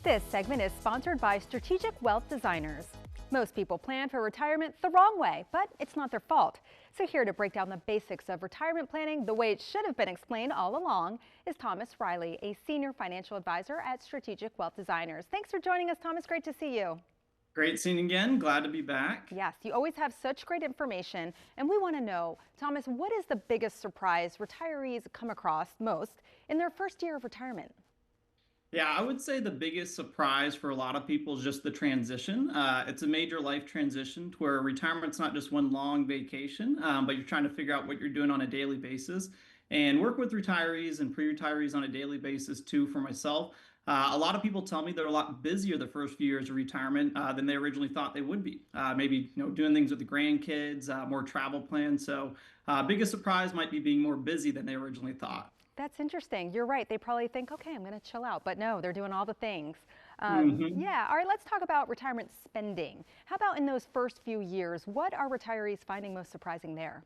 This segment is sponsored by Strategic Wealth Designers. Most people plan for retirement the wrong way, but it's not their fault. So here to break down the basics of retirement planning the way it should have been explained all along is Thomas Riley, a senior financial advisor at Strategic Wealth Designers. Thanks for joining us, Thomas. Great to see you. Great seeing you again. Glad to be back. Yes, you always have such great information, and we want to know, Thomas, what is the biggest surprise retirees come across most in their first year of retirement? Yeah, I would say the biggest surprise for a lot of people is just the transition. It's a major life transition to where retirement's not just one long vacation, but you're trying to figure out what you're doing on a daily basis and work with retirees and pre-retirees on a daily basis too for myself. A lot of people tell me they're a lot busier the first few years of retirement than they originally thought they would be. Maybe doing things with the grandkids, more travel plans. So biggest surprise might be being more busy than they originally thought. That's interesting. You're right. They probably think, okay, I'm going to chill out. But no, they're doing all the things. hmm Yeah. All right. Let's talk about retirement spending. How about in those first few years? What are retirees finding most surprising there?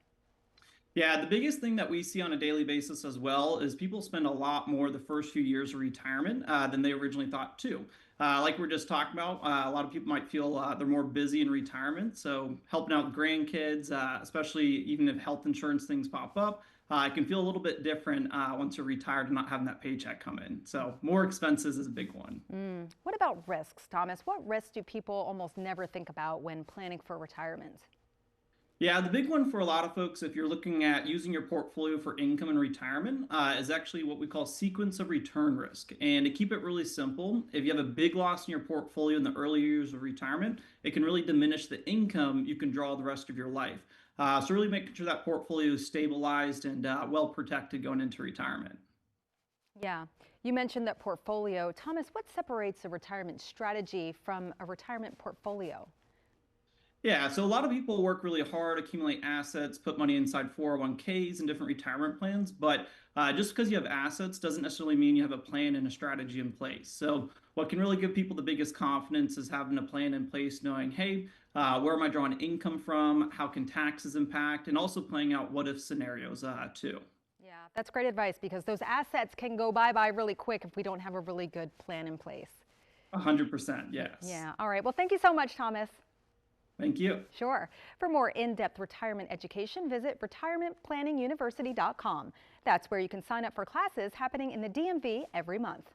Yeah, the biggest thing that we see on a daily basis as well is people spend a lot more the first few years of retirement than they originally thought too. Like we are just talking about, a lot of people might feel they're more busy in retirement. So helping out grandkids, especially even if health insurance things pop up, it can feel a little bit different once you're retired and not having that paycheck come in. So more expenses is a big one. What about risks, Thomas? What risks do people almost never think about when planning for retirement? Yeah, the big one for a lot of folks, if you're looking at using your portfolio for income and retirement, is actually what we call sequence of return risk. And to keep it really simple, if you have a big loss in your portfolio in the early years of retirement, it can really diminish the income you can draw the rest of your life. So really making sure that portfolio is stabilized and well protected going into retirement. Yeah. You mentioned that portfolio. Thomas, what separates a retirement strategy from a retirement portfolio? Yeah, so a lot of people work really hard, accumulate assets, put money inside 401ks and different retirement plans. But just because you have assets doesn't necessarily mean you have a plan and a strategy in place. So, what can really give people the biggest confidence is having a plan in place, knowing, hey, where am I drawing income from? How can taxes impact? And also playing out what if scenarios too. Yeah, that's great advice because those assets can go bye-bye really quick if we don't have a really good plan in place. 100%, yes. Yeah. All right. Well, thank you so much, Thomas. Thank you. Sure. For more in-depth retirement education, visit retirementplanninguniversity.com. That's where you can sign up for classes happening in the DMV every month.